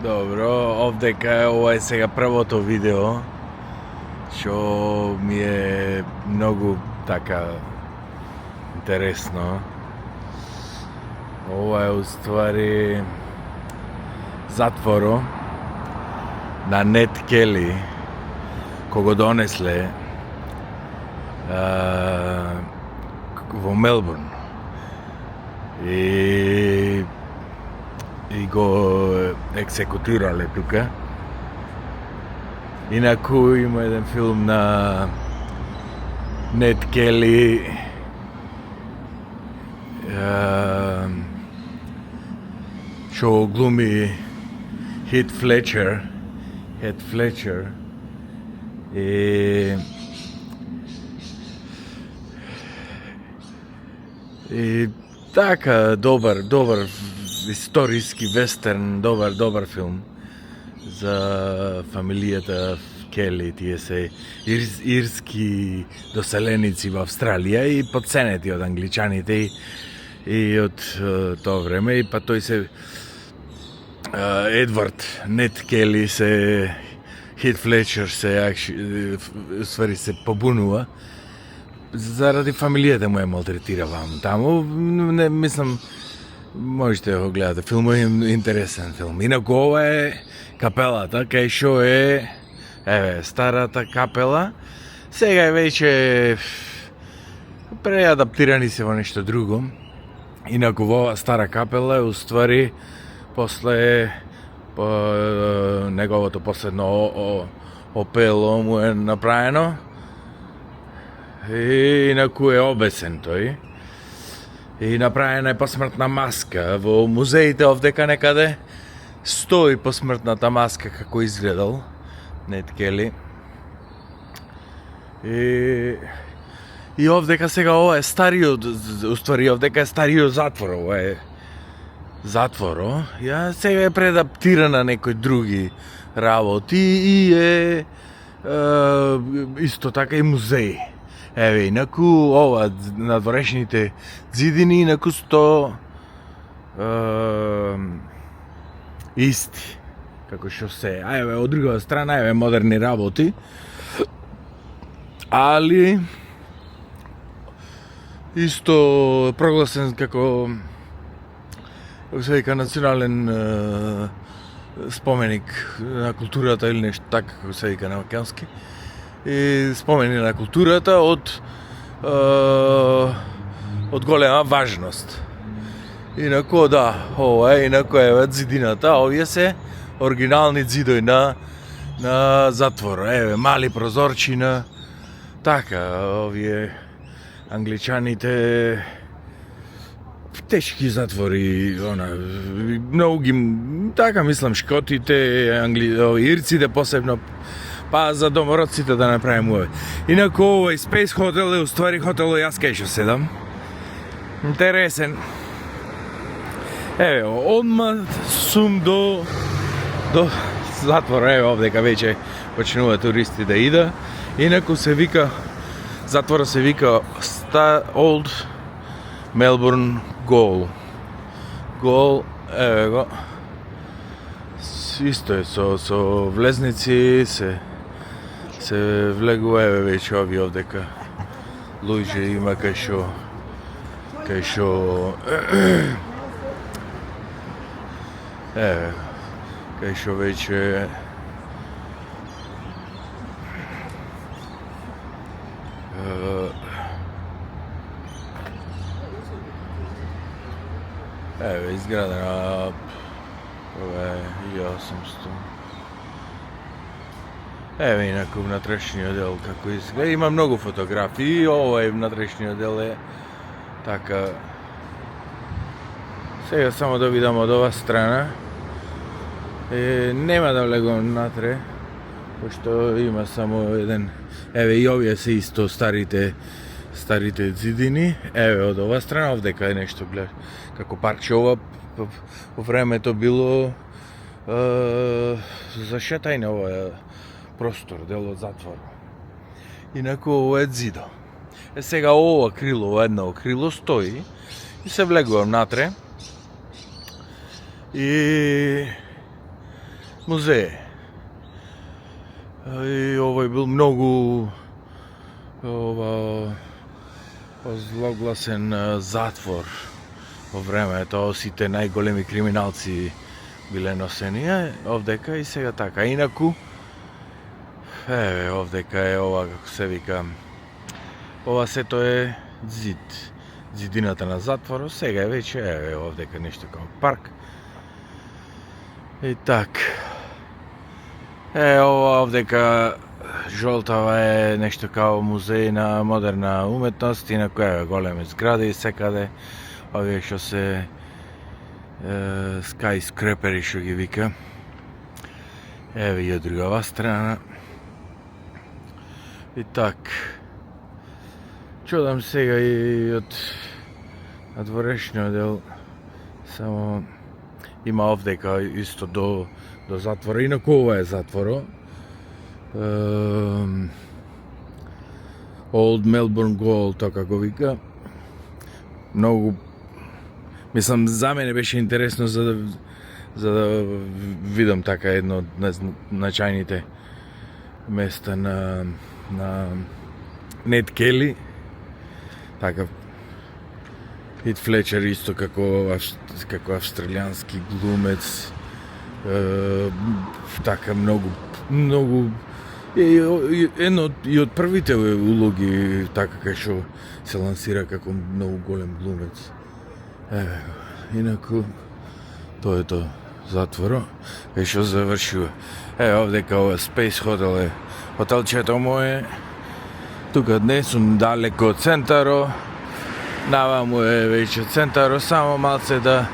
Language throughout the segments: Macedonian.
Добро, овдека ова е сега првото видео што ми е многу така интересно. Ова е уствари затворо на Нет Кели кога донесле во Мелбурн и го екзекутирале тука. Инаку има еден филм на Нет Кели што глуми Хит Флечер и така добар историски вестерн, добар филм за фамилијата Кели, тие се ирски доселеници во Австралија и потценети од англичаните и од тоа време, и па тој се Едвард Нет Кели се Хит Флечер се побунува заради фамилијата му е малтретирала таму. Не мислам, можете да го гледате, филмот е интересен филм. Инаку ова е капелата, кај шо е старата капела. Сега е веќе преадаптирани се во нешто друго. Инаку во ова стара капела е уствари после неговото последно опело му е направено. И инаку е обесен тој. И направена е посмртна маска. Во музеите овдека некаде стои посмртната маска како изгледал Нет Кели. И овдека сега ова е стариот, уствари овдека е стариот затвор, ова е затворо. Ја сега е преадаптирана некои други работи и е исто така и музеј. Еве, инаку ова надворешните зидини, инаку сто исти, како што се. Еве, од друга страна, еве, модерни работи, али исто прогласен како се вика национален споменик на културата или нешто така, како се вика на македонски. И спомени на културата од голема важност. Инаку да, ова е, инаку е зидината, овие се оригинални зидои на затвор. Еве, мали прозорчина, така, овие англичаните тешки затвори, многу ги, така мислам, шкотите, ирците посебно, па за домородците да направим овој. Инаку овој Space Hotel е уствари хотелот јас кај што седам. Интересен. Еве, одма сум до затвора, еве овдека веќе почнува туристи да ида. Инаку се вика, затвора се вика Old Melbourne Gaol. Gaol, еве го. Исто е со влезници, се влегува, еве веќе овие овдека луѓе има кај шо еве кај шо веќе еве изградена ова е 1800. Еве инаку внатрешниот дел како изгледа. Има многу фотографии, ова е внатрешниот дел е така. Сега само да видам од ова страна. Нема да влегувам натре, пошто има само еден. Еве и овие се исто старите зидини. Еве од ова страна овдека е нешто глед. Како парче ова по времето било за шетање ова простор, дел од затвор. Инаку ова е зидо. Сега ова крило, едно крило стои и се влегувам натре. И музеј. И овој бил многу озлогласен затвор во времето, сите најголеми криминалци биле носени овдека и сега така. Инаку, овдека е ова, како се вика, ова сето е зид. Зидината на затворот, сега е веќе, овдека нешто како парк. И так. Ова овдека жолтава е нешто као музеј на модерна уметност, инаку е големи згради секаде. Овие што се skyscraperi што ги вика. Еве и од другава страна. И так. Чудам сега и од надворешниот дел, само има овдека исто до затвора, инаку ова е затворо. Old Melbourne Gaol, така го вика. Многу, мислам, за мене беше интересно за да видам така едно од најзначајните места на Нед Кели. Така, Хит Флечер исто како австралијански глумец. Така многу едно и од првите улоги така кај што се лансира како многу голем глумец. Инаку тоа е тоа затворо кај што завршува. Овдека ова Space Hotel е хотелчето мое. Тука не сум далеко од центаро. Наваму е веќе центаро, само малце да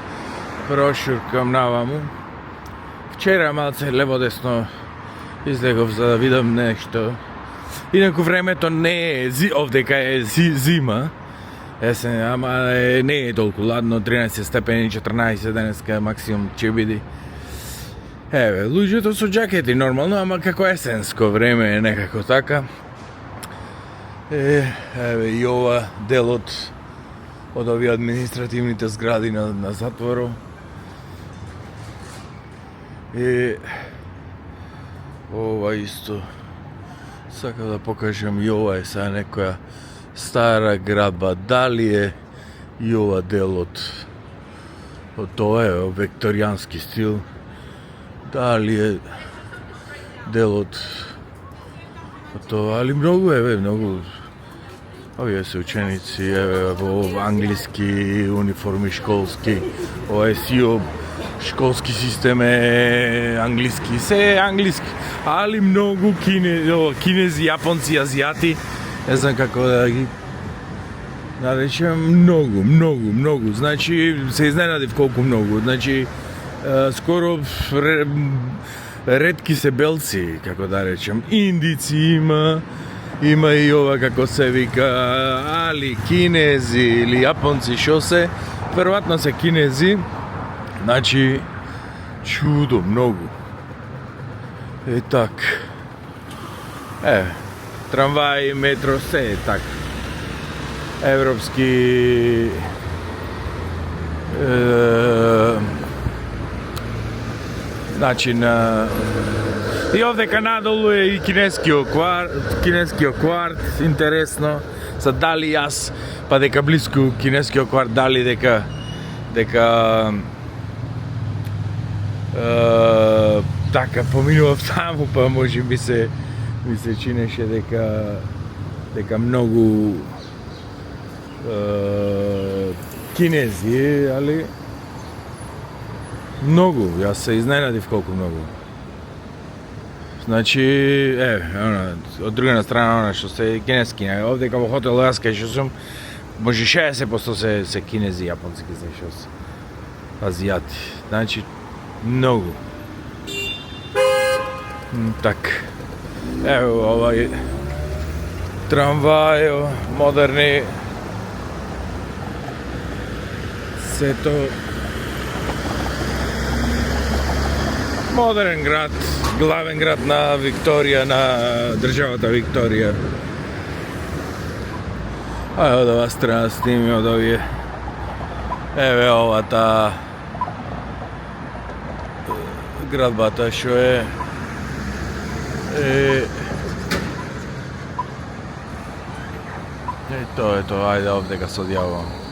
прошуркам наваму. Вчера малце лево-десно излегов за да видам нешто. Инаку времето не е, овдека е зима. Есен, ама не е толку ладно, 13 степени, 14 денеска максимум ќе биде. Луѓето со джакети нормално, ама како есенско време е некако така. И ова делот од овие административните згради на затворо. И ова исто сакам да покажам, и ова е сега некоја стара градба. Дали е и ова делот од тоа е викторијански стил, дали е делот од тоа, али многу многу. Овие се ученици во англиски униформи школски, ова е сио школски систем е англиски, се е англиски, али многу кинези, јапонци, азијати, не знам како да ги наречем, многу, значи се изненадив колку многу, значи скоро ретки се белци, како да речем, индици има и ова како се вика, али кинези или јапонци шо се, веројатно се кинези, значи чудо многу. И так. Трамваи, метро, се е така. Европски начин. И овдека надолу е и кинескиот кварт, интересно. Са дали јас, па дека блиску кинескиот кварт, дали дека така поминував таму, па може би ми се чинеше дека многу кинези, али многу, јас се изненадив колку многу. Значи, од друга страна, што се кинески, овдека во хотел јас кај што сум, може 60% се кинези, јапонци, што се азијати. Значи, многу. Так. Ево, овај трамвај, модерни, сето модерен град, главен град на Викторија, на државата Викторија. Од ова страна сними од овие. Еве овата градбата што е тоа, ајде овдека се одјавувам.